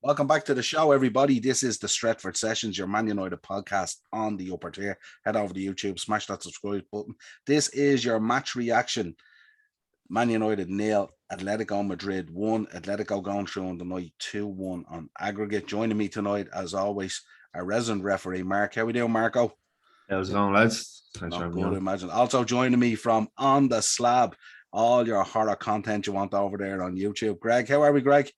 Welcome back to the show, everybody. This is the Stretford Sessions, your Man United podcast on the upper tier. Head over to YouTube, smash that subscribe button. This is your match reaction. Man United 0, Atletico Madrid 1. Atletico going through on the night 2-1 on aggregate. Joining me tonight, as always, our resident referee, Mark. How we doing, Marco? How's it going, lads? Thanks for having me on. Imagine. Also joining me from On the Slab, all your horror content you want over there on YouTube. Greg, how are we, Greg?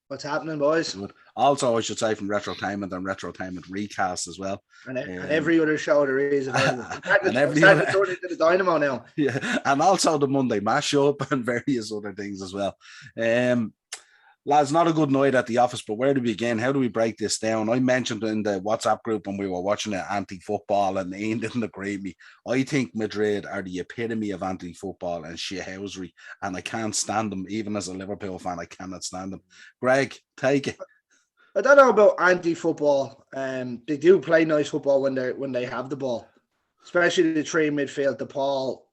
What's happening, boys? Good. Also, I should say from Retrotainment and Retrotainment Recast as well. And every other show there is available. And every other to the Dynamo now. Yeah, and also the Monday Mashup and various other things as well. Lads, not a good night at the office, but where do we begin? How do we break this down? I mentioned in the WhatsApp group when we were watching it, anti-football, and Ian didn't agree with me. I think Madrid are the epitome of anti-football and shithousery, and I can't stand them. Even as a Liverpool fan, I cannot stand them. Greg, take it. I don't know about anti-football. They do play nice football when they have the ball, especially the three in midfield. The Paul,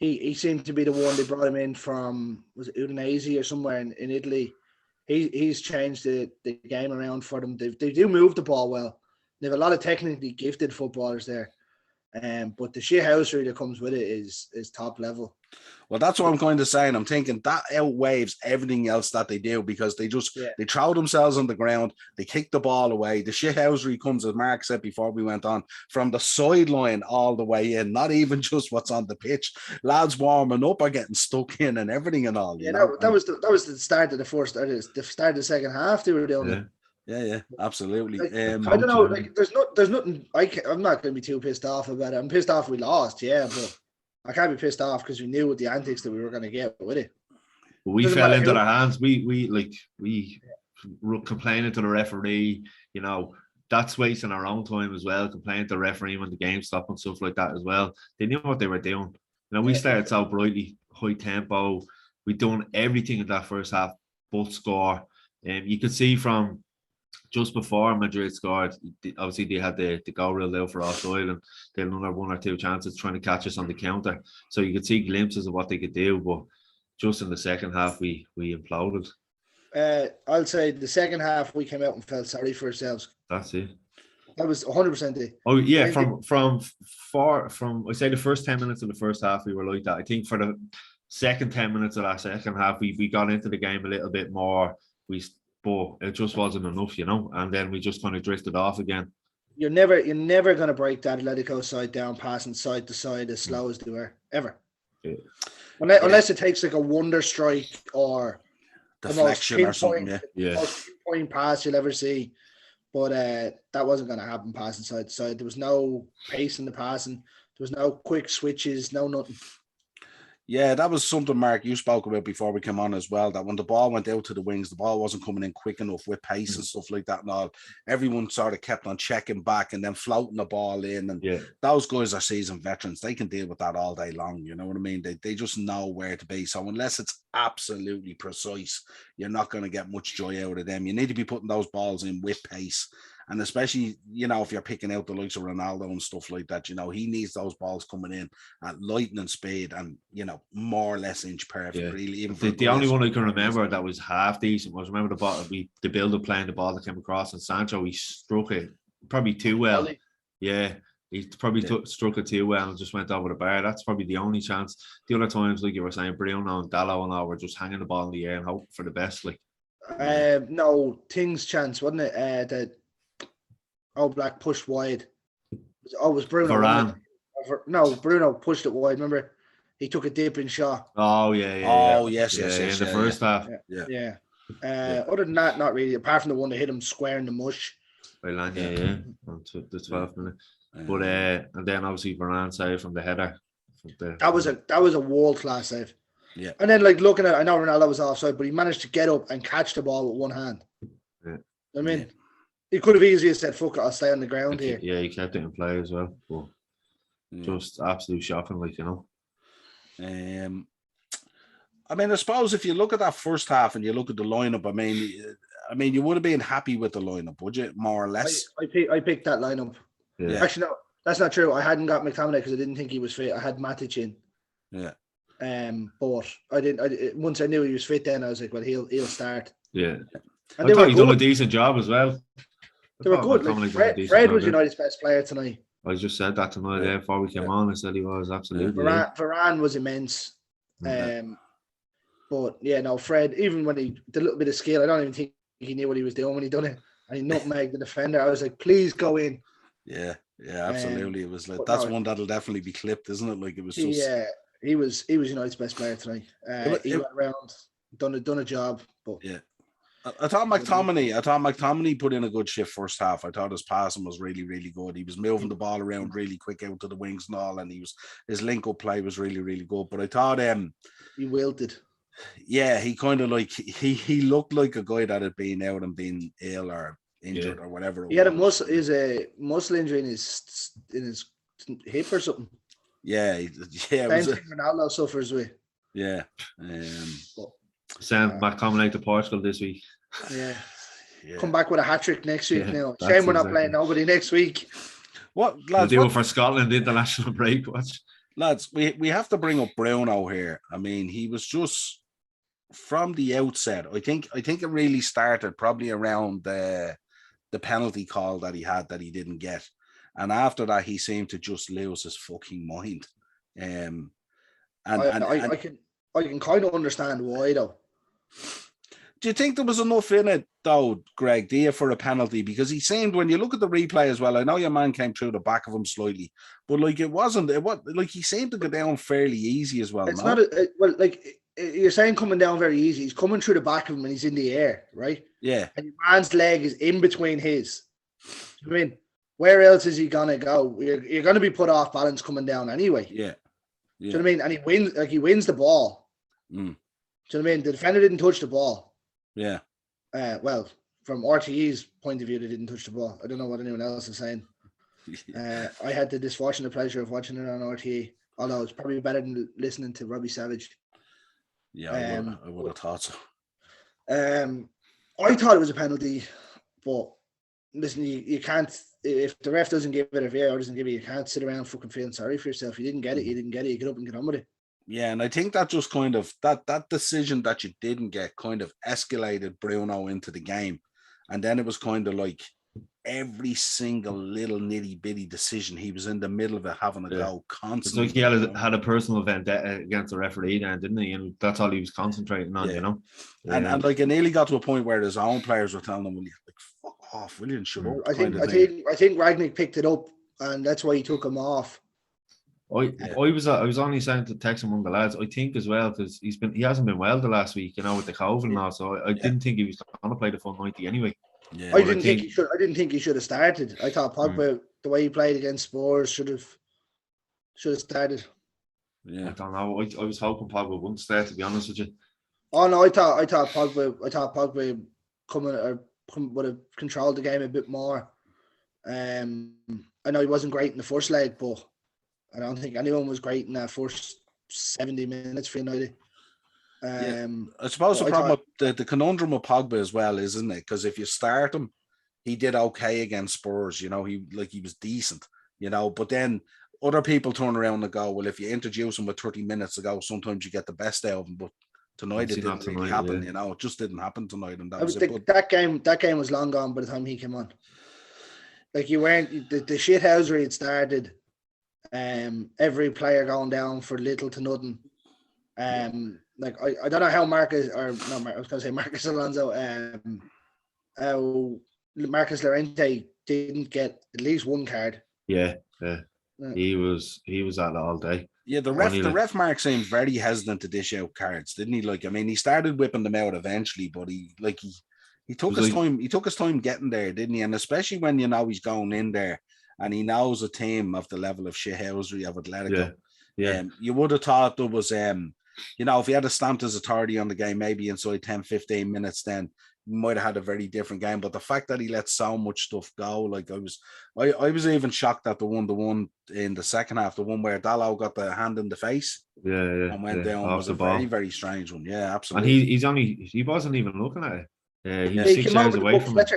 he seemed to be the one they brought him in from, was it Udinese or somewhere in Italy. He's changed the game around for them. They do move the ball well. They have a lot of technically gifted footballers there. But the shithousery that comes with it is top level. Well, that's what I'm going to say, and I'm thinking that outweighs everything else that they do, because they throw themselves on the ground, they kick the ball away. The shithousery comes, as Mark said before we went on, from the sideline all the way in, not even just what's on the pitch. Lads warming up are getting stuck in and everything and all. Yeah, that was the start of the first, or the start of the second half. They were doing it. Yeah, absolutely. I don't know. Like, there's nothing. I'm not going to be too pissed off about it. I'm pissed off we lost, but I can't be pissed off because we knew with the antics that we were going to get with it. We fell into their hands. We were complaining to the referee. You know, that's wasting our own time as well. Complaining to the referee when the game stopped and stuff like that as well. They knew what they were doing. You know, we started so brightly, high tempo. We done everything in that first half but score. You could see from just before Madrid scored, obviously they had the goal ruled out for offside, and they had another one or two chances trying to catch us on the counter. So you could see glimpses of what they could do, but just in the second half, we imploded. I'll say the second half we came out and felt sorry for ourselves. That's it. That was 100% it. Oh yeah, from I say the first 10 minutes of the first half we were like that. I think for the second 10 minutes of that second half, we got into the game a little bit more. But it just wasn't enough, you know, and then we just kind of drifted off again. You're never going to break that Atletico side down, passing side to side as slow as they were, ever. Yeah. Unless it takes like a wonder strike or deflection or something. The most pinpoint pass you'll ever see. But that wasn't going to happen passing side to side. There was no pace in the passing. There was no quick switches, no nothing. Yeah, that was something, Mark, you spoke about before we came on as well, that when the ball went out to the wings, the ball wasn't coming in quick enough with pace and stuff like that and all. Everyone sort of kept on checking back and then floating the ball in. And those guys are seasoned veterans. They can deal with that all day long. You know what I mean? They just know where to be. So unless it's absolutely precise, you're not going to get much joy out of them. You need to be putting those balls in with pace. And especially, you know, if you're picking out the likes of Ronaldo and stuff like that, you know, he needs those balls coming in at lightning speed and, you know, more or less inch perfect, really. Even the only one I can remember that was half decent was, remember the build-up playing the ball that came across, and Sancho, he struck it probably too well. Yeah, he probably struck it too well and just went over the bar. That's probably the only chance. The other times, like you were saying, Bruno and Dallo and all were just hanging the ball in the air and hoping for the best. Like, no, Thing's chance, wasn't it? Black pushed wide. Oh, it was Bruno. Varane. No, Bruno pushed it wide. Remember, he took a dipping shot. Oh yeah. Oh yes. In the first half. Yeah. Other than that, not really. Apart from the one that hit him square in the mush. By Lanya, on the 12th minute. But and then obviously Varane saved from the header. That was a world class save. Yeah. And then looking at it, I know Ronaldo was offside, but he managed to get up and catch the ball with one hand. Yeah. I mean. He could have easily said, fuck it, I'll stay on the ground here. Yeah, he kept it in play as well. But just absolute shocking, like, you know. I mean, I suppose if you look at that first half and you look at the lineup, I mean, you would have been happy with the lineup, would you? More or less. I picked that lineup. Yeah. Actually, no, that's not true. I hadn't got McTominay because I didn't think he was fit. I had Matic in. Yeah. But I didn't. Once I knew he was fit, then I was like, well, he'll start. Yeah. And I they thought were he done a good. decent job as well. They were good. Like Fred was United's best player tonight. I just said that tonight before we came on. I said he was absolutely. Varane was immense. But yeah, no, Fred. Even when he did a little bit of skill, I don't even think he knew what he was doing when he done it. And he nutmegged the defender. I was like, please go in. Yeah, absolutely. It was like that's one that'll definitely be clipped, isn't it? Like it was just. Yeah, he was United's best player tonight. He went around, done a job. But yeah. I thought McTominay put in a good shift first half. I thought his passing was really, really good. He was moving the ball around really quick out to the wings and all, and his link-up play was really, really good. But I thought he wilted. Yeah, he kind of like he looked like a guy that had been out and been ill or injured or whatever. He had a muscle injury in his hip or something. Yeah. Same thing Ronaldo suffers with. Yeah. Send McTominay to Portugal this week. Yeah. Come back with a hat trick next week. Now, shame we're not playing nobody next week. What lads? We'll do it for Scotland international break. Watch, lads. We have to bring up Bruno here. I mean, he was just from the outset. I think it really started probably around the penalty call that he had that he didn't get, and after that he seemed to just lose his fucking mind. I can kind of understand why though. Do you think there was enough in it though, Greg? Do you, for a penalty? Because he seemed, when you look at the replay as well, I know your man came through the back of him slightly, but like it was like he seemed to go down fairly easy as well. It's not like you're saying coming down very easy. He's coming through the back of him and he's in the air, right? Yeah. And your man's leg is in between his. I mean, where else is he gonna go? You're gonna be put off balance coming down anyway. Yeah. Do you know what I mean? And he wins the ball. Do you know what I mean? The defender didn't touch the ball. Yeah. Well, from RTE's point of view, they didn't touch the ball. I don't know what anyone else is saying. I had the disfortunate pleasure of watching it on RTE, although it's probably better than listening to Robbie Savage. Yeah, I would have thought so. I thought it was a penalty, but listen, you can't, if the ref doesn't give it, or VAR doesn't give it, you can't sit around fucking feeling sorry for yourself. You didn't get it, you didn't get it, you get up and get on with it. Yeah, and I think that just kind of, that decision that you didn't get kind of escalated Bruno into the game. And then it was kind of like every single little nitty bitty decision, he was in the middle of it having a go constantly. It's like he had a personal vendetta against the referee then, didn't he? And that's all he was concentrating on, you know? Yeah. And like it nearly got to a point where his own players were telling him, well, like, fuck off, will you? Shut up. I think Ragnick picked it up and that's why he took him off. I was only saying to text among the lads, I think as well, because he hasn't been well the last week, you know, with the COVID and all, so I didn't think he was going to play the full 90 anyway. Yeah, I didn't think he should have started. I thought Pogba, the way he played against Spurs, should have started. Yeah, I don't know. I was hoping Pogba wouldn't start, to be honest with you. Oh no, I thought Pogba would have controlled the game a bit more. I know he wasn't great in the first leg, but I don't think anyone was great in that first 70 minutes for United. I suppose the problem with the conundrum of Pogba as well, isn't it? Because if you start him, he did okay against Spurs, you know, he was decent, you know, but then other people turn around and go, well, if you introduce him with 30 minutes to go, sometimes you get the best out of him, but tonight it didn't really happen, you know, it just didn't happen tonight. And that game was long gone by the time he came on. Like you weren't, the shithousery had started, every player going down for little to nothing. Like I don't know how Marcus Alonso, how Marcus Llorente didn't get at least one card. Yeah. He was at it all day. Yeah, the ref Mark seemed very hesitant to dish out cards, didn't he? Like, I mean, he started whipping them out eventually, but he took his time. He took his time getting there, didn't he? And especially when you know he's going in there and he knows a team of the level of shithousery of Atletico. Yeah. You would have thought there was you know, if he had stamped his authority on the game, maybe inside 10, 15 minutes, then he might have had a very different game. But the fact that he let so much stuff go, like I was even shocked at the one in the second half, the one where Dalot got the hand in the face. Yeah. And went down was a very, very strange one. Yeah, absolutely. And he wasn't even looking at it. He was 6 yards away from it.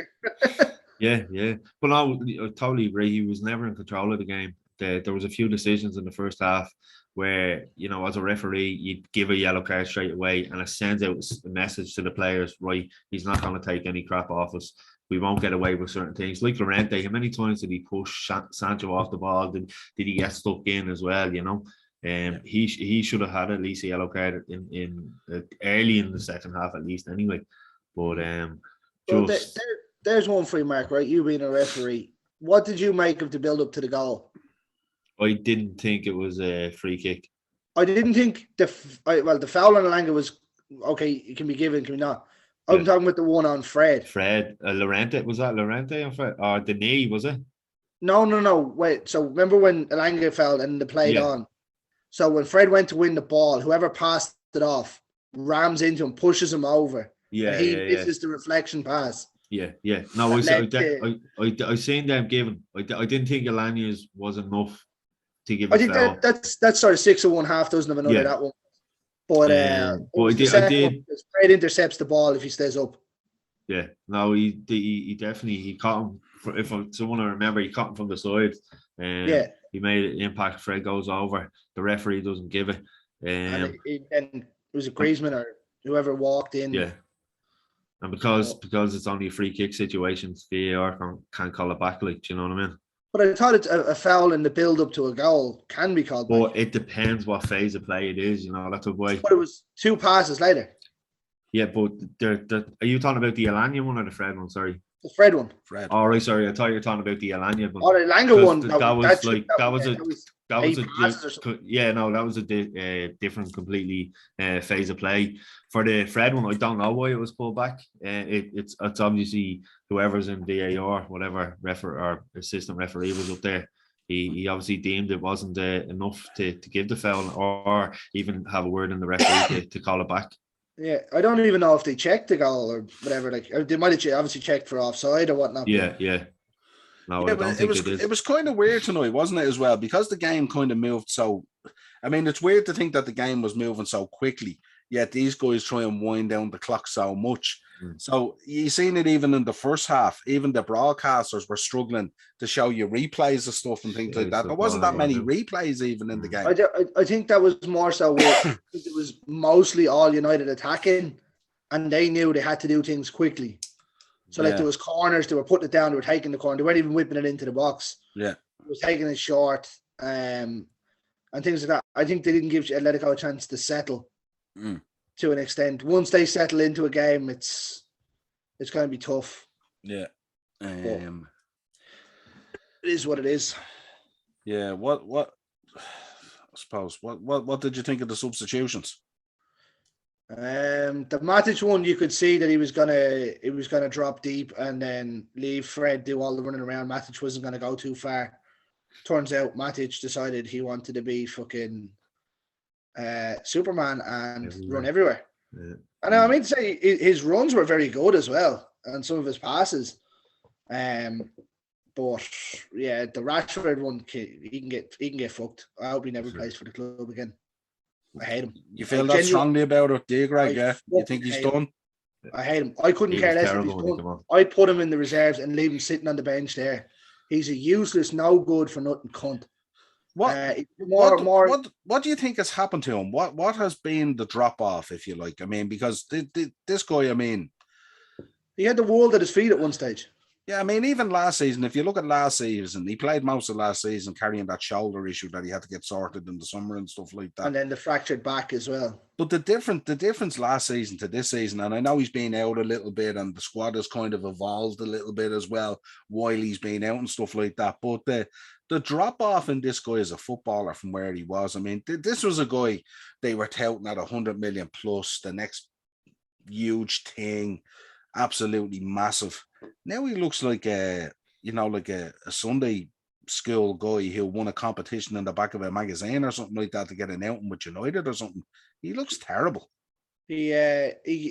Yeah. But no, I totally agree. He was never in control of the game. There was a few decisions in the first half where, you know, as a referee, you'd give a yellow card straight away, and it sends out a message to the players, right? He's not going to take any crap off us. We won't get away with certain things. Like Llorente, how many times did he push Sancho off the ball? Did he get stuck in as well? You know, he should have had at least a yellow card in early in the second half at least, anyway. But there's one for you, Mark. Right, you being a referee, what did you make of the build up to the goal? I didn't think it was a free kick. I didn't think the foul on Elanga was okay. It can be given, can be not. I'm talking about the one on Fred. Llorente, was that Llorente on Fred? Or the knee, was it? No. Wait. So remember when Elanga fell and the played on? So when Fred went to win the ball, whoever passed it off rams into him, pushes him over. Yeah. And he misses the reflection pass. Yeah. No, I seen them given. I didn't think Elana's was enough to give. I think that's sort of 6 of one, half dozen of another. That one. But I did. Fred intercepts the ball if he stays up. Yeah, no, he definitely caught him. If someone I remember, he caught him from the side. He made an impact. Fred goes over. The referee doesn't give it. And it was a Griezmann or whoever walked in. Yeah, and because it's only a free kick situation, VAR can't call it back. Like, do you know what I mean? But I thought it's a foul in the build up to a goal can be called back. But it depends what phase of play it is. You know, that's a way. But it was 2 passes later. Yeah, but are you talking about the Elanga one or the Fred one? Sorry. The Fred one. Fred. Oh, right, sorry. I thought you were talking about the Elanga one. Oh, the Elanga one. That was a different completely phase of play. For the Fred one, I don't know why it was pulled back. It's obviously whoever's in VAR, whatever referee or assistant referee was up there. He obviously deemed it wasn't enough to give the foul or even have a word in the referee to call it back. Yeah, I don't even know if they checked the goal or whatever. Like they might have obviously checked for offside or whatnot. Yeah. No, I don't think it is. It was kind of weird tonight, wasn't it, as well? Because the game kind of moved so. I mean, it's weird to think that the game was moving so quickly, yet these guys try and wind down the clock so much. So you seen it even in the first half. Even the broadcasters were struggling to show you replays of stuff and things like that. There wasn't that many replays even in the game. I think that was more so it was mostly all United attacking, and they knew they had to do things quickly. So like there was corners, they were putting it down, they were taking the corner, they weren't even whipping it into the box. Yeah, they was taking it short, and things like that. I think they didn't give Atletico a chance to settle. To an extent, once they settle into a game, it's going to be tough. Yeah, it is what it is. Yeah, what? I suppose what did you think of the substitutions? The Matic one, you could see that he was gonna drop deep and then leave Fred do all the running around. Matic wasn't gonna go too far. Turns out Matic decided he wanted to be fucking Superman and run everywhere. Yeah. And I mean to say his runs were very good as well, and some of his passes. But yeah, the Rashford one, he can get fucked. I hope he never plays for the club again. I hate him. You feel that strongly about it, do you, Greg? Yeah, you think he's done? I hate him. I couldn't care less if he's done. I'd put him in the reserves and leave him sitting on the bench there. He's a useless, no good for nothing cunt. What do you think has happened to him? What has been the drop off, if you like? I mean, because this guy, I mean, he had the world at his feet at one stage. Yeah, I mean, even last season, if you look at last season, he played most of last season carrying that shoulder issue that he had to get sorted in the summer and stuff like that. And then the fractured back as well. But the difference last season to this season, and I know he's been out a little bit and the squad has kind of evolved a little bit as well while he's been out and stuff like that. But the drop off in this guy as a footballer from where he was, I mean, this was a guy they were touting at 100 million plus, the next huge thing, absolutely massive. Now he looks like a Sunday school guy who won a competition in the back of a magazine or something like that to get an outing with United or something. He looks terrible. He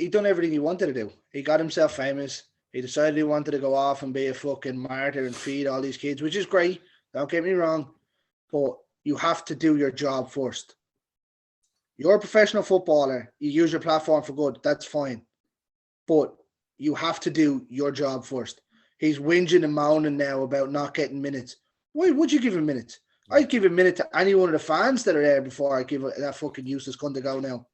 done everything he wanted to do. He got himself famous. He decided he wanted to go off and be a fucking martyr and feed all these kids, which is great. Don't get me wrong, but you have to do your job first. You're a professional footballer. You use your platform for good. That's fine, but you have to do your job first. He's whinging and moaning now about not getting minutes. Why would you give him minutes? I'd give a minute to any one of the fans that are there before I give that fucking useless cunt to go now.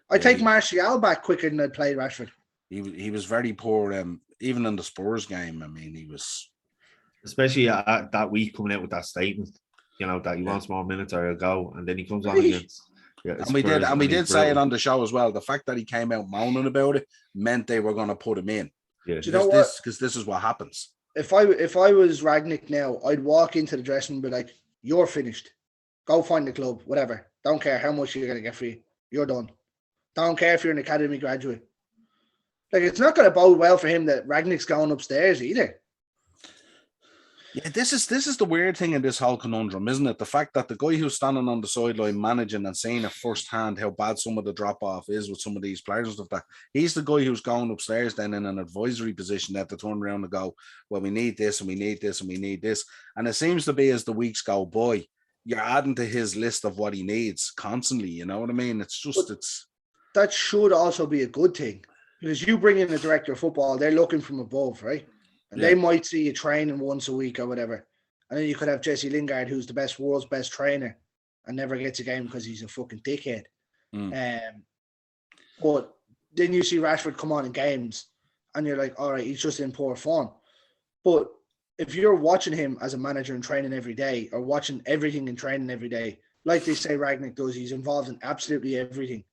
I'd take Martial back quicker than I'd play Rashford. He was very poor. Even in the Spurs game, I mean, he was. Especially at that week coming out with that statement, that he wants more minutes or he'll go, and then he comes on against. Yeah, and we did say it on the show as well. The fact that he came out moaning about it meant they were going to put him in. Yeah, do you know what? Because this is what happens. If I was Ragnick now, I'd walk into the dressing room and be like, "You're finished. Go find the club. Whatever. Don't care how much you're going to get for you. You're done. Don't care if you're an academy graduate." Like, it's not going to bode well for him that Ragnick's going upstairs either. Yeah, this is the weird thing in this whole conundrum, isn't it? The fact that the guy who's standing on the sideline managing and seeing it firsthand how bad some of the drop-off is with some of these players and stuff, that he's the guy who's going upstairs then in an advisory position that to turn around and go, well, we need this and we need this and we need this. And it seems to be as the weeks go by, you're adding to his list of what he needs constantly, you know what I mean? It's just, that should also be a good thing. Because you bring in a director of football, they're looking from above, right? And they might see you training once a week or whatever. And then you could have Jesse Lingard, who's the world's best trainer, and never gets a game because he's a fucking dickhead. But then you see Rashford come on in games, and you're like, all right, he's just in poor form. But if you're watching him as a manager and training every day, or watching everything and training every day, like they say Ragnick does, he's involved in absolutely everything.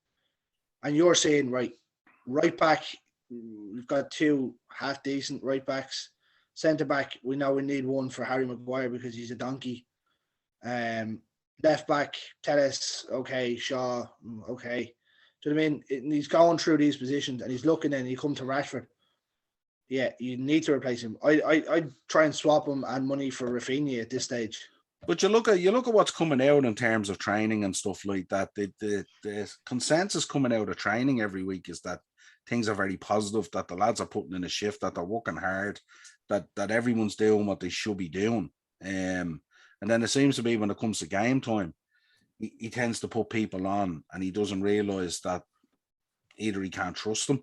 And you're saying, right back, we've got two half-decent right backs. Centre back, we know we need one for Harry Maguire because he's a donkey. Left back, Telles, okay. Shaw, okay. Do you know what I mean? And he's going through these positions and he's looking and he come to Rashford. Yeah, you need to replace him. I'd try and swap him and money for Rafinha at this stage. But you look at what's coming out in terms of training and stuff like that. The consensus coming out of training every week is that things are very positive, that the lads are putting in a shift, that they're working hard, that everyone's doing what they should be doing. And then it seems to be when it comes to game time, he tends to put people on and he doesn't realise that either he can't trust them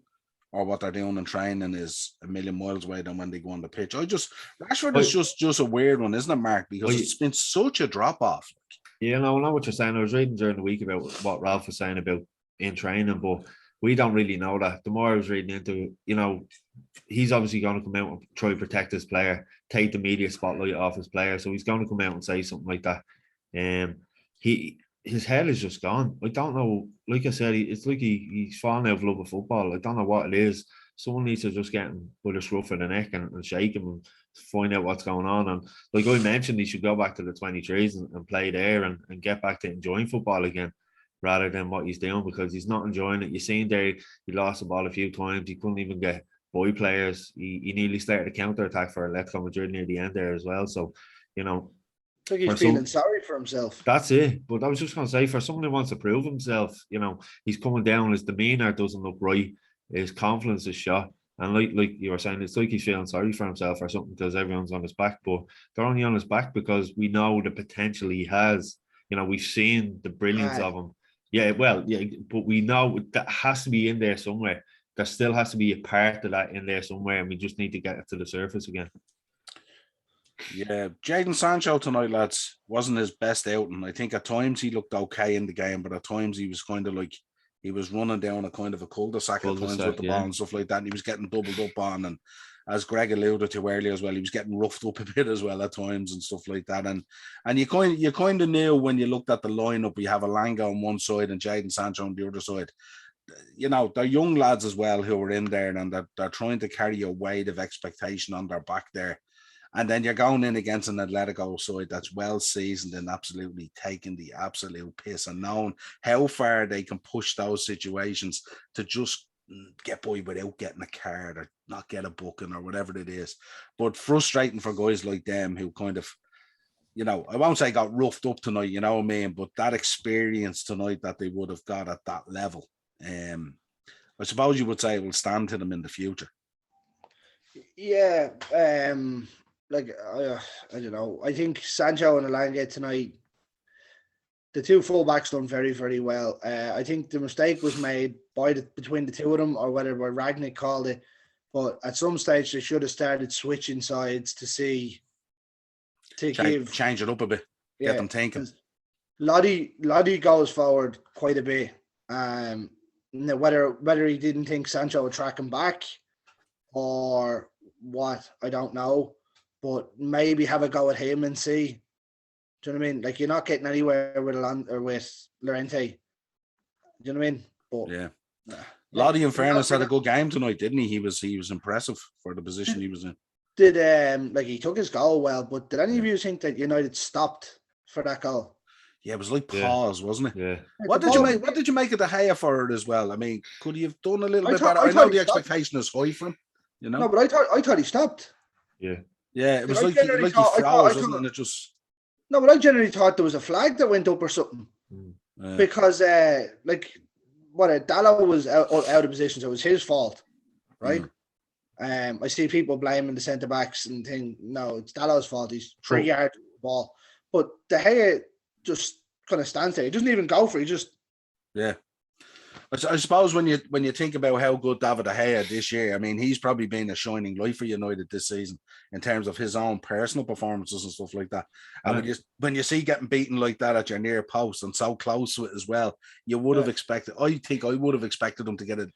or what they're doing in training is a million miles away than when they go on the pitch. Rashford is just a weird one, isn't it, Mark? Because it's been such a drop-off. Yeah, no, I know what you're saying. I was reading during the week about what Ralph was saying about in training, but we don't really know that. The more I was reading into, he's obviously going to come out and try to protect his player, take the media spotlight off his player. So he's going to come out and say something like that. His head is just gone. I don't know. Like I said, it's like he's fallen out of love with football. I don't know what it is. Someone needs to just get him with a scruff in the neck and shake him and find out what's going on. And like I mentioned, he should go back to the 23s and play there and get back to enjoying football again, rather than what he's doing, because he's not enjoying it. You've seen there, he lost the ball a few times. He couldn't even get by players. He nearly started a counter-attack for Atletico Madrid near the end there as well. So, I think he's feeling sorry for himself. That's it. But I was just going to say, for someone who wants to prove himself, he's coming down. His demeanour doesn't look right. His confidence is shot. And like you were saying, it's like he's feeling sorry for himself or something because everyone's on his back. But they're only on his back because we know the potential he has. We've seen the brilliance of him. Yeah, well, yeah, but we know that has to be in there somewhere. There still has to be a part of that in there somewhere, and we just need to get it to the surface again. Yeah, Jadon Sancho tonight, lads, wasn't his best outing. I think at times he looked okay in the game, but at times he was kind of like he was running down a kind of a cul-de-sac at times with the ball and stuff like that, and he was getting doubled up on. And as Greg alluded to earlier as well, he was getting roughed up a bit as well at times and stuff like that. And you kind of knew when you looked at the lineup, you have Elanga on one side and Jadon Sancho on the other side. They're young lads as well who are in there, and they're trying to carry a weight of expectation on their back there. And then you're going in against an Atletico side that's well seasoned and absolutely taking the absolute piss and knowing how far they can push those situations to just get by without getting a card or not get a booking or whatever it is. But frustrating for guys like them who kind of, I won't say got roughed up tonight, you know what I mean? But that experience tonight that they would have got at that level, I suppose you would say it will stand to them in the future. Yeah, I don't know. I think Sancho and Elanga tonight, the two fullbacks done very, very well. I think the mistake was made between the two of them, or whether Ragnick called it. But at some stage, they should have started switching sides to change it up a bit. get them thinking. Lottie goes forward quite a bit. Now whether he didn't think Sancho would track him back or what, I don't know. But maybe have a go at him and see. Do you know what I mean? Like, you're not getting anywhere with Llorente. Do you know what I mean? But yeah. Lottie, in fairness, had a good game tonight, didn't he? He was impressive for the position he was in. He took his goal well, but did any of you think that United stopped for that goal? Yeah, it was like pause, wasn't it? Yeah. What did you make of the Gea for it as well? I mean, could he have done a little bit better? I know the expectation is high for him, you know. No, but I thought he stopped. Yeah. Yeah, it was like he froze, wasn't it? And it just. No, but I generally thought there was a flag that went up or something. Because Dallo was out of position, so it was his fault, right? I see people blaming the centre backs and think, no, it's Dallo's fault. He's 3 yards from the ball, but De Gea just kind of stands there. He doesn't even go for it. He just I suppose when you think about how good David De Gea this year, I mean, he's probably been a shining light for United this season in terms of his own personal performances and stuff like that. And when you see getting beaten like that at your near post and so close to it as well, you would have expected. I think I would have expected him to get it.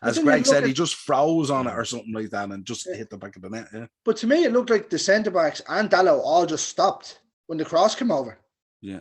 As Greg said, he just froze on it or something like that and just hit the back of the net. Yeah. But to me, it looked like the centre backs and Dallo all just stopped when the cross came over. Yeah.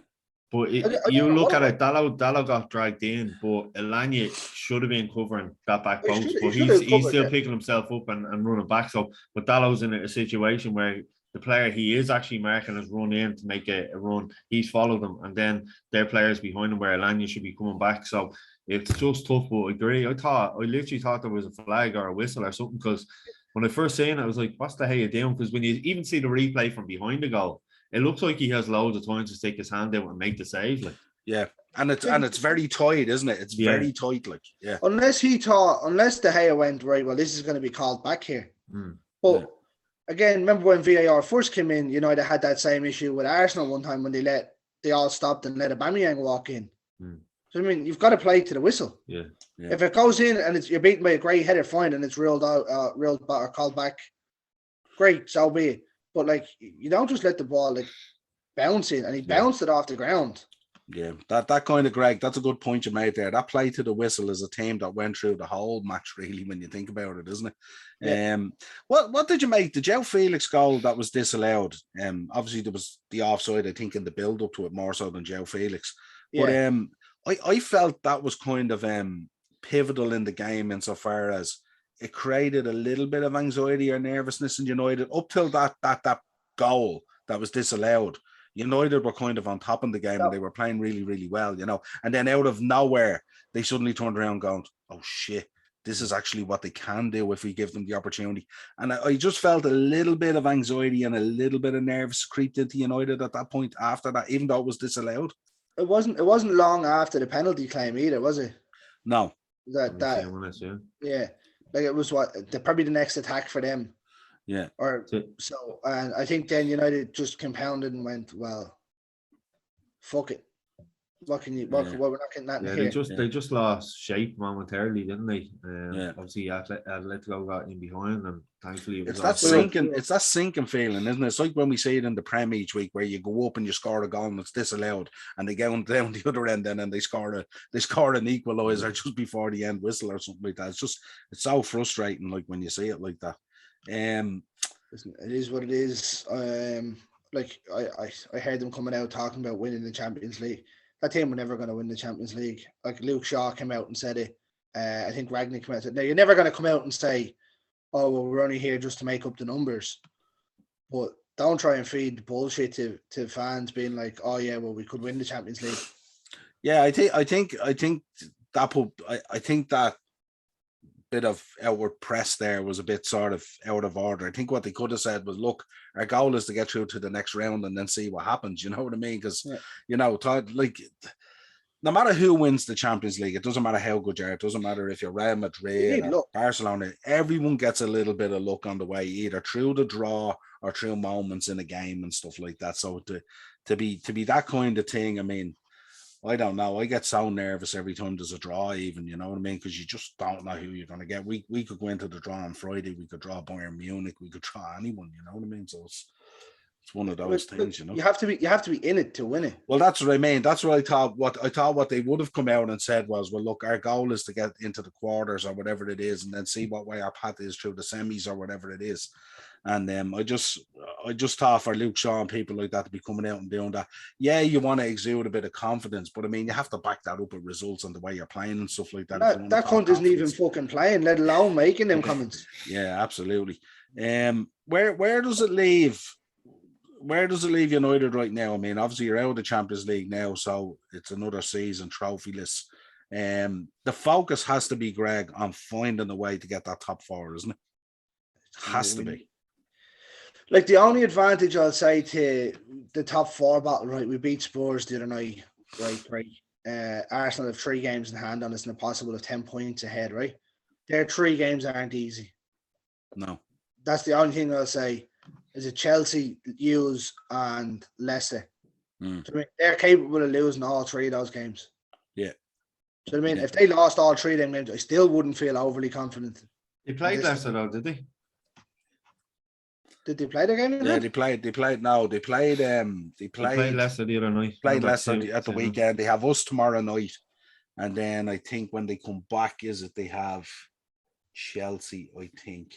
But you look at it, Dallo got dragged in, but Elanga should have been covering that back post, but he's still picking himself up and running back. So, but Dallo's in a situation where the player he is actually marking has run in to make a run. He's followed them, and then their players behind him where Elanga should be coming back. So it's just tough. But I agree. I literally thought there was a flag or a whistle or something, because when I first seen it, I was like, "What's the Gea doing?" Because when you even see the replay from behind the goal, it looks like he has loads of time to stick his hand out and make the save. Like, yeah, and it's very tight, isn't it? It's very tight, like, yeah. Unless De Gea went, right, well, this is going to be called back here. But again, remember when VAR first came in, United had that same issue with Arsenal one time when they all stopped and let Aubameyang walk in. So I mean, you've got to play to the whistle. Yeah. If it goes in and you're beaten by a great header, fine, and it's ruled out, or called back, great, so be it. But like, you don't just let the ball bounce in, and he bounced it off the ground. Yeah, that kind of, Greg, that's a good point you made there. That play to the whistle is a team that went through the whole match, really, when you think about it, isn't it? Yeah. What did you make? The João Felix goal that was disallowed? Obviously there was the offside, I think, in the build up to it more so than João Felix. Yeah. But I felt that was kind of pivotal in the game insofar as it created a little bit of anxiety or nervousness in United up till that goal that was disallowed. United were kind of on top of the game and they were playing really, really well, and then out of nowhere, they suddenly turned around going, oh shit, this is actually what they can do if we give them the opportunity. And I just felt a little bit of anxiety and a little bit of nerves creeped into United at that point after that, even though it was disallowed. It wasn't long after the penalty claim either, was it? No. Yeah. Like, it was probably the next attack for them. Yeah. And I think then United just compounded and went, well, fuck it. What can you? We're not getting that. Yeah, they just lost shape momentarily, didn't they? Obviously, Atletico got in behind, and thankfully it's that sinking. It's that sinking feeling, isn't it? It's like when we see it in the Prem each week, where you go up and you score a goal and it's disallowed, and they go down the other end, and then they score an equaliser just before the end whistle or something like that. It's so frustrating, like when you see it like that. It is what it is. I heard them coming out talking about winning the Champions League. That team were never going to win the Champions League. Like, Luke Shaw came out and said it. I think Ragnick came out and said, no, you're never going to come out and say, oh, well, we're only here just to make up the numbers. But don't try and feed the bullshit to fans being like, oh yeah, well, we could win the Champions League. Yeah, I think that bit of outward press there was a bit sort of out of order. I think what they could have said was, look, our goal is to get through to the next round and then see what happens. You know what I mean? Because, no matter who wins the Champions League, it doesn't matter how good you are. It doesn't matter if you're Real Madrid or Barcelona. Everyone gets a little bit of luck on the way, either through the draw or through moments in a game and stuff like that. So to be that kind of thing, I mean, I don't know. I get so nervous every time there's a draw, even, you know what I mean? Because you just don't know who you're going to get. We could go into the draw on Friday. We could draw Bayern Munich. We could draw anyone, you know what I mean? So it's It's one of those things, you know. You have to be in it to win it. Well, that's what I mean. That's what I thought. What they would have come out and said was, well, look, our goal is to get into the quarters or whatever it is, and then see what way our path is through the semis or whatever it is. And I just thought for Luke Shaw and people like that to be coming out and doing that. Yeah, you want to exude a bit of confidence, but I mean, you have to back that up with results and the way you're playing and stuff like that. That cunt isn't even fucking playing, let alone making them comments. Yeah, absolutely. Where does it leave? Where does it leave United right now? I mean, obviously you're out of the Champions League now, so it's another season trophyless. The focus has to be, Greg, on finding a way to get that top 4, isn't it? It has to be. Like, the only advantage I'll say to the top 4 battle, right? We beat Spurs the other night, right? Arsenal have 3 games in hand on us and a possible of 10 points ahead, right? Their 3 games aren't easy. No. That's the only thing I'll say. Is it Chelsea, Hughes, and Leicester? So, I mean, they're capable of losing all 3 of those games. Yeah. So I mean, if they lost all 3 of them games, I still wouldn't feel overly confident. They played Leicester though, did they? Did they play the game? Yeah, they played Leicester the other night. Played Leicester at the weekend. They have us tomorrow night, and then I think when they come back, they have Chelsea, I think.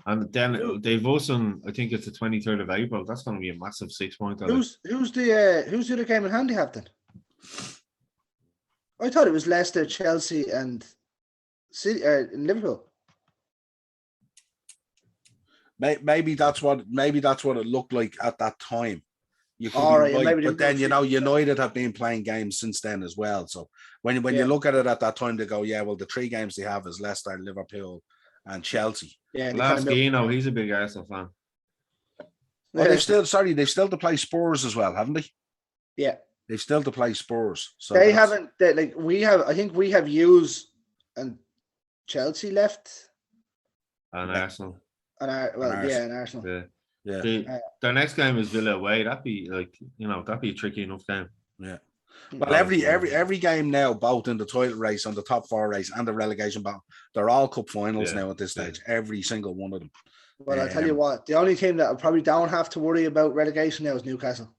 And then they've also, I think it's the 23rd of April. That's going to be a massive 6-pointer. Who's the other game in hand they have then? I thought it was Leicester, Chelsea, and City, Liverpool. Maybe that's what it looked like at that time. You could be right, but then United have been playing games since then as well. So when you look at it at that time, they go, yeah, well, the 3 games they have is Leicester, Liverpool, and Chelsea. Yeah, Lascino, he's a big Arsenal fan. Well, they've still to play Spurs as well, haven't they? Yeah, they've still to play Spurs. So they haven't. We have. I think we have Hughes and Chelsea left, and Arsenal. And Arsenal. Yeah. Their next game is Villa away. That'd be a tricky enough game. Yeah. Well, every game now, both in the title race and the top 4 race and the relegation battle, they're all cup finals now at this stage. Every single one of them. Well, I'll tell you what, the only team that I probably don't have to worry about relegation now is Newcastle.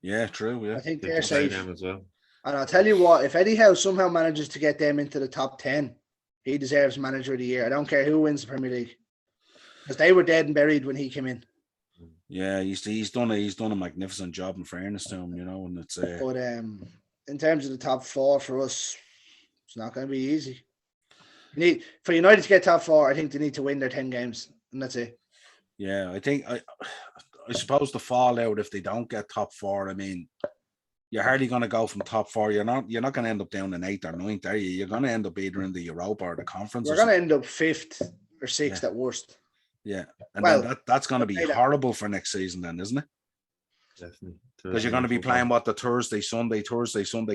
Yeah, true. Yeah, I think they're safe. Them as well. And I'll tell you what, if Eddie Howe somehow manages to get them into the top 10, he deserves Manager of the Year. I don't care who wins the Premier League, because they were dead and buried when he came in. Yeah, he's done a magnificent job, in fairness to him, and it's. But in terms of the top 4 for us, it's not going to be easy. For United to get top 4, I think they need to win their 10 games, and that's it. Yeah, I think I suppose the fallout if they don't get top 4. I mean, you're hardly going to go from top 4. You're not going to end up down in 8th or 9th, are you? You're going to end up either in the Europa or the Conference. We're going to end up 5th or 6th at worst. Yeah, and then that's going to be horrible for next season, then, isn't it? Definitely, because you're going to be playing the Thursday, Sunday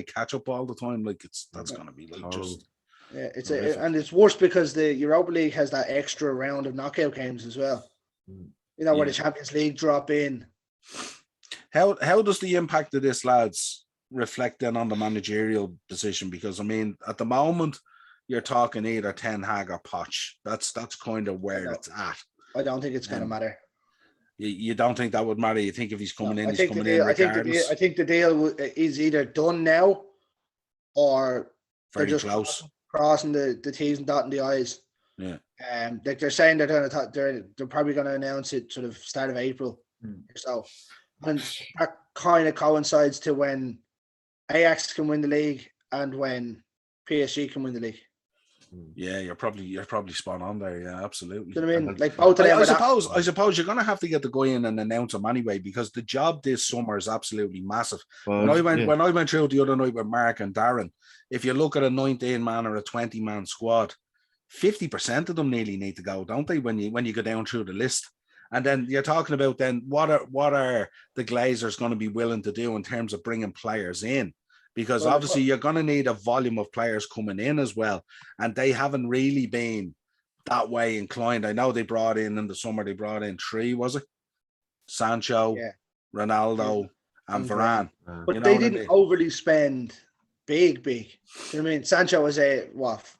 catch up all the time. Like that's going to be like just and it's worse because the Europa League has that extra round of knockout games as well. Where the Champions League drop in. How does the impact of this, lads, reflect then on the managerial position? Because I mean, at the moment, you're talking either Ten Hag or Poch. That's kind of where it's at. I don't think it's going to matter. You don't think that would matter? You think if he's coming in, he's coming in regardless? I think the deal is either done now, or very they're just close, crossing the T's and dotting the I's. Yeah. Like they're saying they're probably going to announce it sort of start of April or so, and that kind of coincides to when Ajax can win the league and when PSG can win the league. Yeah, you're probably spot on there. Yeah, absolutely. You know what I mean? Like both of them. I suppose you're going to have to get the guy in and announce him anyway, because the job this summer is absolutely massive. When I went through the other night with Mark and Darren, if you look at a 19-man or a 20-man squad, 50% of them nearly need to go, don't they? When you go down through the list, and then you're talking about then what are the Glazers going to be willing to do in terms of bringing players in? Because obviously you're going to need a volume of players coming in as well. And they haven't really been that way inclined. I know they brought in the summer, 3, was it? Sancho, Ronaldo, and Varane. But they didn't overly spend big. You know what I mean? Sancho was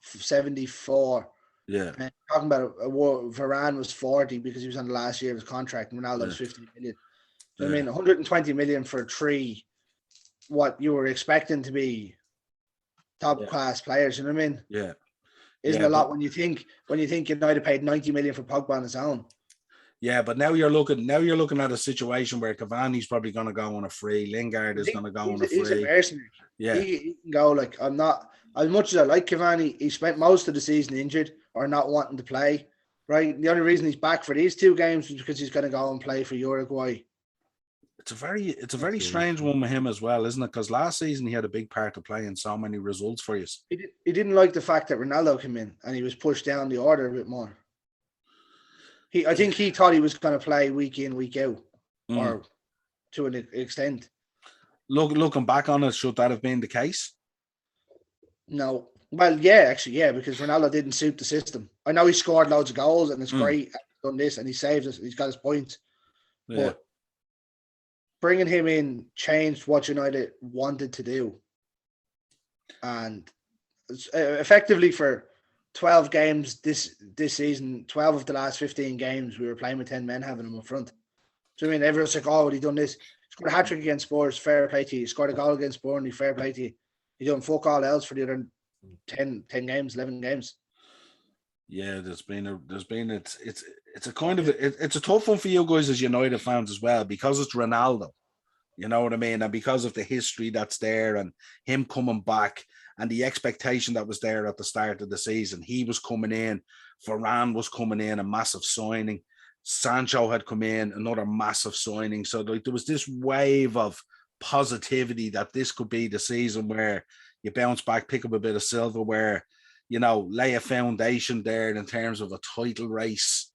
74. Yeah. And talking about Varane was 40 because he was on the last year of his contract, and Ronaldo was 50 million. I mean, 120 million for 3, what you were expecting to be top class players. You know what I mean? Yeah. Isn't a lot when you think United paid 90 million for Pogba on his own. Yeah, but now you're looking at a situation where Cavani's probably going to go on a free. Lingard is going to go on a free. He's a mercenary. Yeah, he can go. Like, I'm not, as much as I like Cavani, he spent most of the season injured or not wanting to play. Right, the only reason he's back for these 2 games is because he's going to go and play for Uruguay. it's a very strange one with him as well, isn't it? Because last season he had a big part to play in so many results for you. He didn't like the fact that Ronaldo came in and he was pushed down the order a bit more. I think he thought he was going to play week in, week out, or to an extent. Looking back on it, should that have been the case? No. Well, yeah, actually, yeah, because Ronaldo didn't suit the system. I know he scored loads of goals and it's great, he's done this and he saved us, he's got his points. Yeah. But bringing him in changed what United wanted to do. And effectively for 12 games this season, 12 of the last 15 games, we were playing with 10 men having him up front. So I mean, everyone's like, oh, he done this. He scored a hat-trick against Spurs, fair play to you. He scored a goal against Burnley, fair play to you. He done fuck all else for the other 10 games, 11 games. Yeah, it's a tough one for you guys as United fans as well, because it's Ronaldo. You know what I mean? And because of the history that's there and him coming back and the expectation that was there at the start of the season. He was coming in, Varane was coming in, a massive signing. Sancho had come in, another massive signing. So like, there was this wave of positivity that this could be the season where you bounce back, pick up a bit of silverware, you know, lay a foundation there in terms of a title race.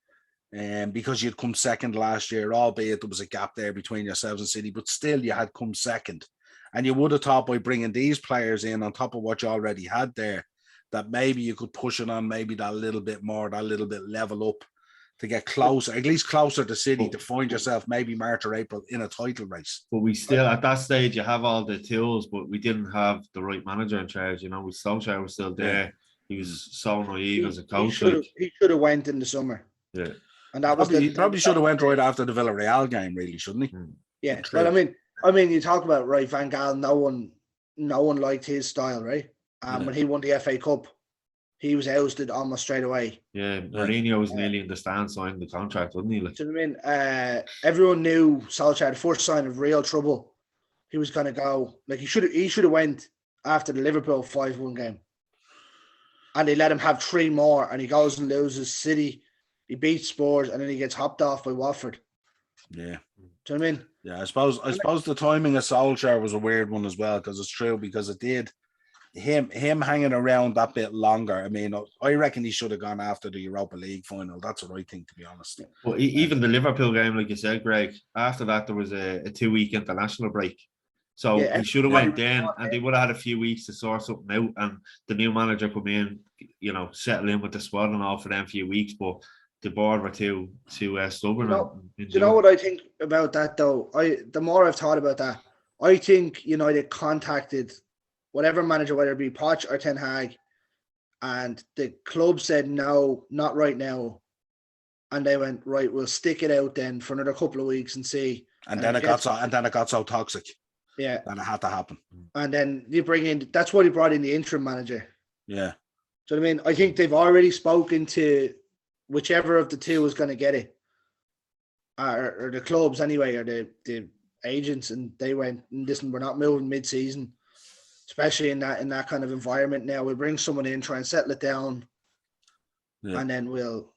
Because you'd come second last year, albeit there was a gap there between yourselves and City, but still you had come second. And you would have thought by bringing these players in on top of what you already had there, that maybe you could push it on maybe that little bit more, that little bit level up to get closer, at least closer to City, to find yourself maybe March or April in a title race. But we still, at that stage, you have all the tools, but we didn't have the right manager in charge. You know, Solskjaer was still there. He was so naive as a coach. He should have went in the summer. Yeah. And that he probably should have went right after the Villarreal game, really, shouldn't he? Yeah. Well, I mean, you talk about, right, Van Gaal, no one liked his style, right? When he won the FA Cup, he was ousted almost straight away. Yeah, Mourinho was nearly in the stand signing the contract, wasn't he? Like, so, I mean, everyone knew Solskjaer, the first sign of real trouble, he was going to go. Like, he should have went after the Liverpool 5-1 game. And they let him have 3 more, and he goes and loses City. He beats Spurs, and then he gets hopped off by Watford. Yeah. Do you know what I mean? Yeah, I suppose the timing of Solskjaer was a weird one as well, because it's true, because it did him hanging around that bit longer. I mean, I reckon he should have gone after the Europa League final. That's what I think, to be honest. Well, even the Liverpool game, like you said, Greg, after that there was a 2-week international break. So he should have went then, and they would have had a few weeks to sort something out, and the new manager come in, you know, settle in with the squad and all for them few weeks, but the board were too stubborn. Do you know what I think about that, though? The more I've thought about that, I think United contacted whatever manager, whether it be Poch or Ten Hag, and the club said no, not right now, and they went, right, we'll stick it out then for another couple of weeks and see. And then it got so toxic. Yeah, that it had to happen. And then you bring in. That's why he brought in the interim manager. Yeah. So I mean, I think they've already spoken to whichever of the two is going to get it, or the clubs anyway, or the agents, and they went, listen, we're not moving mid-season, especially in that kind of environment. Now we'll bring someone in, try and settle it down, and then we'll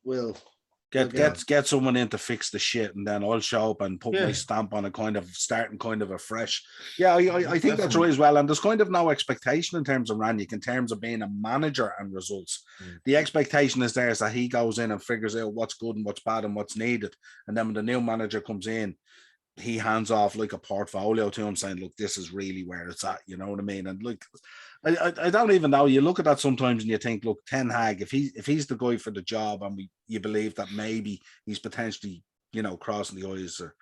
get someone in to fix the shit, and then I'll show up and put my stamp on a starting afresh. Yeah, I think that's right as well. And there's kind of no expectation in terms of Ranić, in terms of being a manager and results. The expectation is there is that he goes in and figures out what's good and what's bad and what's needed. And then when the new manager comes in, he hands off like a portfolio to him, saying, look, this is really where it's at. You know what I mean? And like, I don't even know. You look at that sometimes and you think, look, Ten Hag, if he's the guy for the job, and you believe that maybe he's potentially, you know, crossing the I's or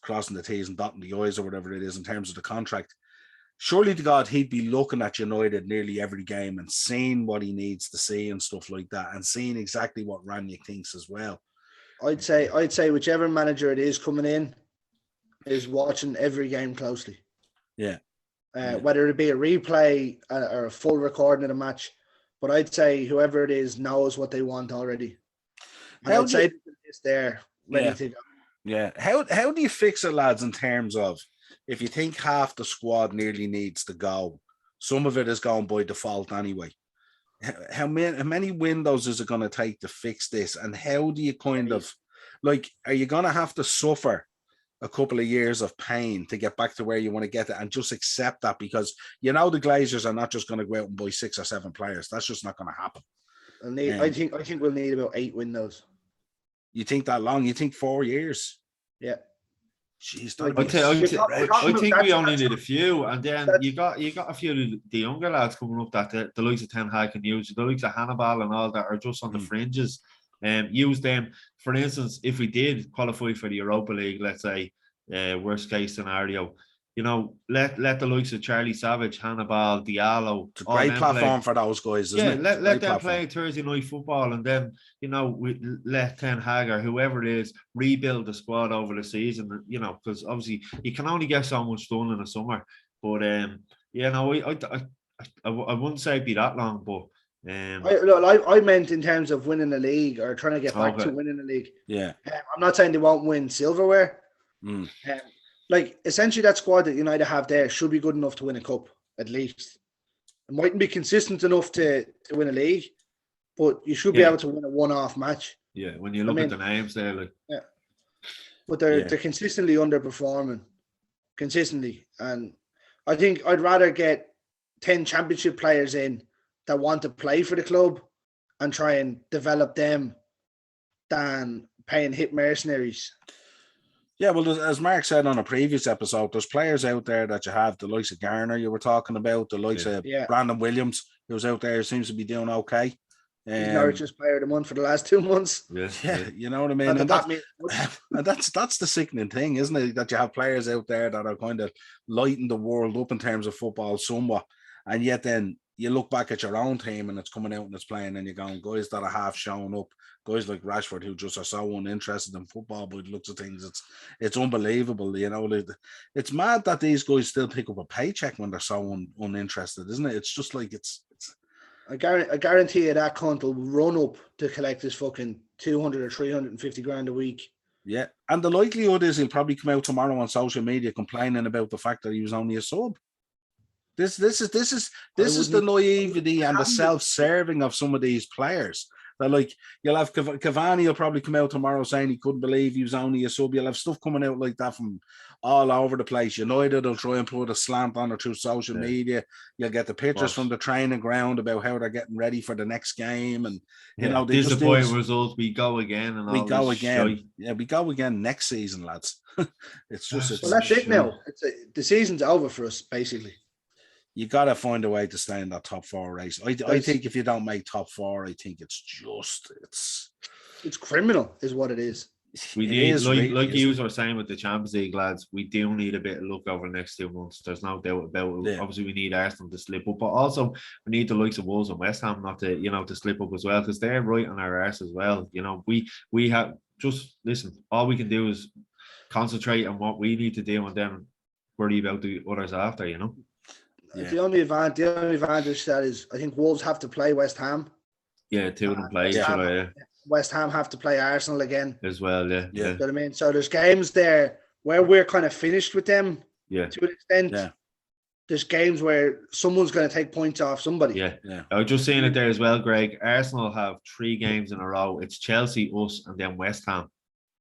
crossing the T's and dotting the I's or whatever it is in terms of the contract, surely to God, he'd be looking at United nearly every game and seeing what he needs to see and stuff like that, and seeing exactly what Ranić thinks as well. I'd say whichever manager it is coming in, is watching every game closely. Yeah. Whether it be a replay or a full recording of the match. But I'd say whoever it is knows what they want already. And I'd say it's there, ready to go. Yeah. How do you fix it, lads, in terms of if you think half the squad nearly needs to go, some of it is going by default anyway. How many windows is it going to take to fix this? And how do you kind of, like, are you going to have to suffer a couple of years of pain to get back to where you want to get it and just accept that? Because the Glazers are not just going to go out and buy 6 or 7 players. That's just not going to happen. I think we'll need about 8 windows. You think that long? You think 4 years? Yeah. Jeez, I think we only need a few, and then you got a few of the younger lads coming up that the likes of Ten Hag can use, the likes of Hannibal and all that are just on the fringes. Use them. For instance, if we did qualify for the Europa League, let's say, worst case scenario, let the likes of Charlie Savage, Hannibal, Diallo. It's a great platform for those guys, isn't it? Let them play Thursday night football, and then we let Ten Hag or whoever it is rebuild the squad over the season. Because obviously you can only get so much done in the summer. But I wouldn't say it'd be that long, but. I meant in terms of winning the league or trying to get back to winning the league. Yeah, I'm not saying they won't win silverware. Like, essentially, that squad that United have there should be good enough to win a cup, at least. It mightn't be consistent enough to win a league, but you should be able to win a one-off match. Yeah, when you look at the names there, like. Yeah, but they're consistently underperforming, and I think I'd rather get 10 championship players in that want to play for the club and try and develop them than paying hit mercenaries. Yeah, well, as Mark said on a previous episode, there's players out there that you have, the likes of Garner you were talking about, the likes of Brandon Williams, who's out there, seems to be doing okay. He's Norwich's player of the month for the last 2 months. Yeah, you know what I mean? And that's the sickening thing, isn't it? That you have players out there that are kind of lighting the world up in terms of football somewhat. And yet then you look back at your own team and it's coming out and it's playing and you're going, guys that are half showing up, guys like Rashford who just are so uninterested in football, but looks at things, it's unbelievable. It's mad that these guys still pick up a paycheck when they're so uninterested, isn't it? It's just like I guarantee you that cunt will run up to collect his fucking 200 or 350 grand a week. Yeah, and the likelihood is he'll probably come out tomorrow on social media complaining about the fact that he was only a sub. This is the naivety and the self-serving of some of these players. That, like, you'll have Cavani will probably come out tomorrow saying he couldn't believe he was only a sub. You'll have stuff coming out like that from all over the place. United will try and put a slant on it through social media. You'll get the pictures from the training ground about how they're getting ready for the next game, and disappointing results. We go again, and we go again. Yeah, we go again next season, lads. That's it now. The season's over for us, basically. You got to find a way to stay in that top 4 race. I think if you don't make top 4, I think it's criminal, is what it is. We need, like you were saying with the Champions League, lads, we do need a bit of luck over the next 2 months. There's no doubt about it. Yeah. Obviously, we need Arsenal to slip up, but also we need the likes of Wolves and West Ham not to, to slip up as well, because they're right on our arse as well. We have just listen. All we can do is concentrate on what we need to do, and then worry about the others after. Yeah. The only advantage that is, I think Wolves have to play West Ham. Yeah, 2 of them play. West Ham have to play Arsenal again as well. Yeah. You know what I mean? So there's games there where we're kind of finished with them. Yeah. To an extent. Yeah. There's games where someone's going to take points off somebody. Yeah. I was just saying it there as well, Greg. Arsenal have 3 games in a row. It's Chelsea, us, and then West Ham.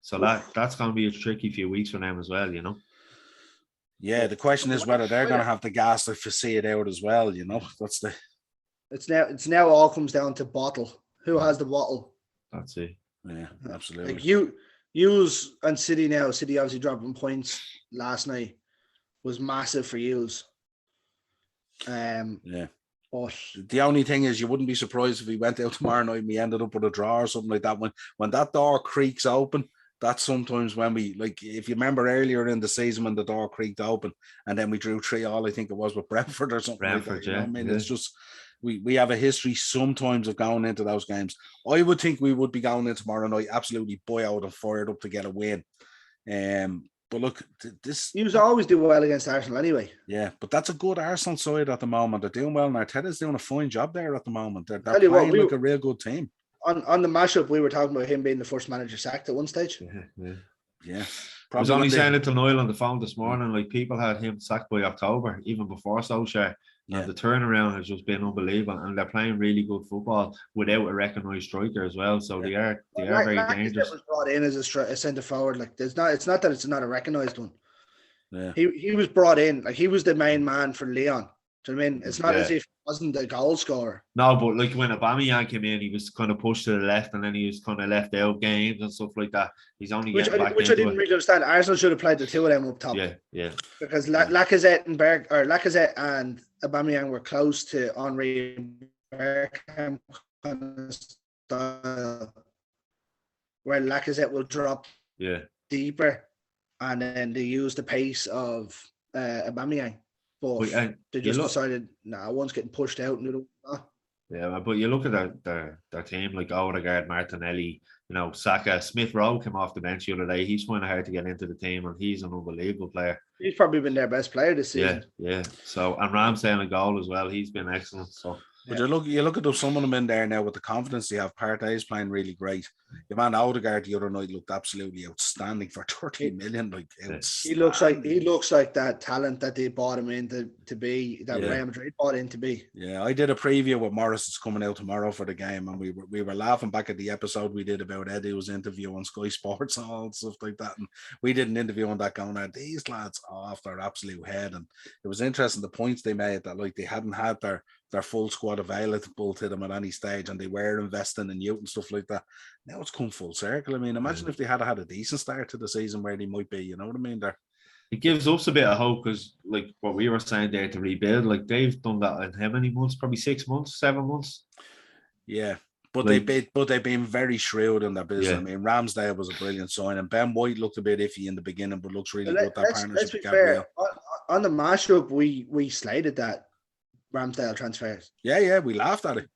So that's going to be a tricky few weeks for them as well. Yeah, the question is whether they're going to have the gas to see it out as well. That's the. It's now all comes down to bottle. Who has the bottle? That's it. Yeah, absolutely. Like Hughes and City now. City obviously dropping points last night was massive for Hughes. Yeah. But the only thing is, you wouldn't be surprised if we went out tomorrow night and we ended up with a draw or something like that. When that door creaks open. That's sometimes when we, like, if you remember earlier in the season when the door creaked open and then we drew 3-3, I think it was with Brentford or something like that. I mean, it's just, we have a history sometimes of going into those games. I would think we would be going in tomorrow night absolutely boiled and fired up to get a win. But look, this... He was always do well against Arsenal anyway. Yeah, but that's a good Arsenal side at the moment. They're doing well, and Arteta's doing a fine job there at the moment. They're playing like a real good team. On the mashup, we were talking about him being the first manager sacked at one stage. Yeah. I was only saying it to Niall on the phone this morning. Like, people had him sacked by October, even before Solskjaer. Yeah. And the turnaround has just been unbelievable, and they're playing really good football without a recognised striker as well. So they are very dangerous. Was brought in as a centre forward. Like, it's not that it's not a recognised one. Yeah. He was brought in, like, he was the main man for Leon. Do you know what I mean? It's not as if he wasn't the goal scorer. No, but like when Aubameyang came in, he was kind of pushed to the left, and then he was kind of left out games and stuff like that. He's only which getting back I didn't really understand. Arsenal should have played the two of them up top. Yeah. Because Lacazette and Aubameyang were close to Henry Bergkamp kind of style, where Lacazette will drop deeper, and then they use the pace of Aubameyang. But they just decided, one's getting pushed out and the other not. Yeah, but you look at their team, like Odegaard, Martinelli, Saka, Smith Rowe came off the bench the other day. He's finding it hard to get into the team, and he's an unbelievable player. He's probably been their best player this season. Yeah. So, and Ramsdale in goal as well. He's been excellent. So. But you look at some of them in there now with the confidence they have. Partey's playing really great. Your man Odegaard the other night looked absolutely outstanding for 30 million. Like, he looks like that talent that they bought him in to be, that Real Madrid bought in to be. Yeah, I did a preview with Morris. It's coming out tomorrow for the game, and we were laughing back at the episode we did about Eddie's interview on Sky Sports and all stuff like that. And we did an interview on that going, these lads off their absolute head. And it was interesting the points they made, that like they hadn't had their full squad available to them at any stage, and they were investing in youth and stuff like that. Now it's come full circle. I mean, imagine if they had a decent start to the season where they might be, you know what I mean? It gives us a bit of hope, because like what we were saying there, to rebuild, like they've done that in how many months? Probably 6 months, 7 months. Yeah. But they've been very shrewd in their business. Yeah. I mean, Ramsdale was a brilliant sign, and Ben White looked a bit iffy in the beginning, but looks really good. That partnership. Let's be fair. On the mashup, we slated that Ramsdale transfers. Yeah, we laughed at it.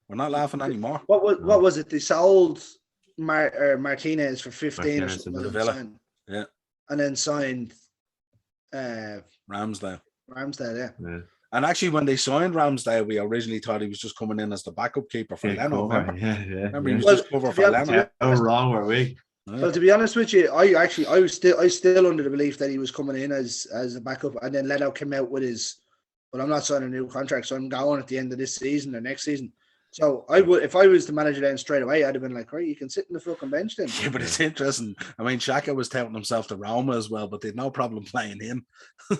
We're not laughing anymore. What was it? They sold Martinez for 15 or something. The Villa. Yeah. And then signed Ramsdale. Yeah. And actually, when they signed Ramsdale, we originally thought he was just coming in as the backup keeper for Leno. Yeah. Remember, he was just cover for Leno. How wrong were we? Yeah. Well, to be honest with you, I was still under the belief that he was coming in as a backup, and then Leno came out with his, well, I'm not signing a new contract, so I'm going at the end of this season or next season. So I would, if I was the manager then straight away, I'd have been like, right, you can sit in the fucking bench then. Yeah, but it's interesting. I mean, Xhaka was touting himself to Roma as well, but they had no problem playing him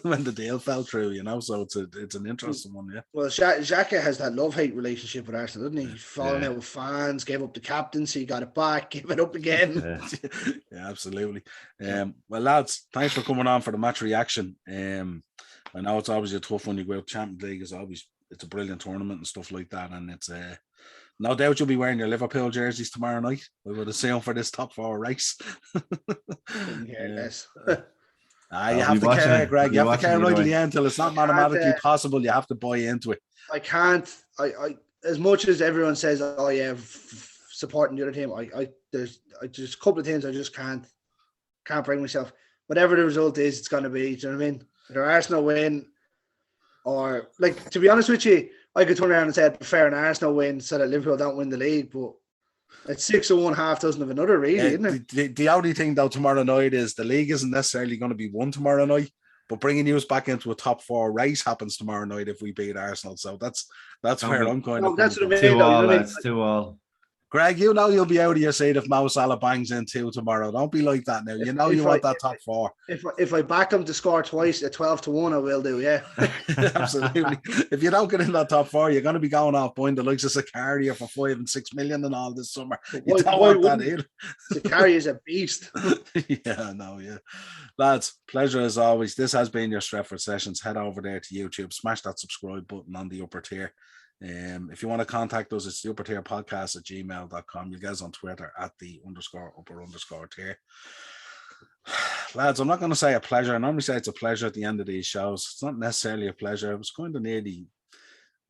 when the deal fell through, you know. So it's an interesting one, yeah. Well, Xhaka has that love-hate relationship with Arsenal, doesn't he? He's fallen out with fans, gave up the captaincy, got it back, gave it up again. Yeah, absolutely. Well, lads, thanks for coming on for the match reaction. I know it's obviously a tough one. You go out Champions League is always, it's a brilliant tournament and stuff like that, and it's no doubt you'll be wearing your Liverpool jerseys tomorrow night. We would assume for this top four race. Yes. You have to care, Greg. You have to care right to the end till it's not mathematically possible. You have to buy into it. I can't. I as much as everyone says, "Oh yeah, supporting the other team," there's just a couple of things I just can't bring myself. Whatever the result is, it's going to be. Do you know what I mean? Either Arsenal win, or like, to be honest with you, I could turn around and say I'd prefer an Arsenal win so that Liverpool don't win the league, but it's 6 of one, half dozen of another, really, isn't it? The only thing though tomorrow night is the league isn't necessarily going to be won tomorrow night, but bringing us back into a top four race happens tomorrow night if we beat Arsenal. So that's where I'm kind of. That's what I mean. It's 2-2. Greg, you know you'll be out of your seat if Mo Salah bangs in 2 tomorrow. Don't be like that now. You know you want that top four. If I back him to score twice at 12-1, I will do, yeah. Absolutely. If you don't get in that top four, you're going to be going off buying the likes of Zakaria for 5 and 6 million and all this summer. You don't want that either. Zakaria is a beast. Yeah, no, yeah. Lads, pleasure as always. This has been your Stretford Sessions. Head over there to YouTube, smash that subscribe button on the upper tier. If you want to contact us, it's the upper tier podcast at gmail.com. You guys on Twitter at the _upper_tier. Lads, I'm not going to say a pleasure. I normally say it's a pleasure at the end of these shows. It's not necessarily a pleasure. It was kind of nearly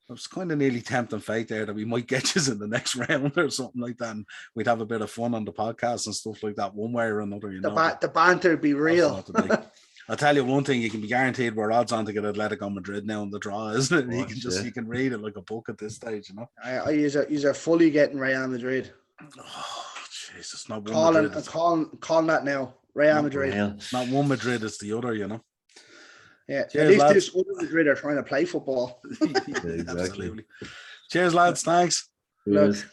I was kind of nearly tempting fate there that we might get you in the next round or something like that, and we'd have a bit of fun on the podcast and stuff like that, one way or another. You know, the banter would be real. I'll tell you one thing: you can be guaranteed we're odds on to get Atletico Madrid now in the draw, isn't it? You can read it like a book at this stage, you know. I use are fully getting Real Madrid. Oh Jesus! Not one calling Madrid. Calling that now. Real Madrid. It's not one Madrid; it's the other, you know. Yeah, cheers, at least lads. this other Madrid are trying to play football. Absolutely. Cheers, lads. Thanks. Cheers.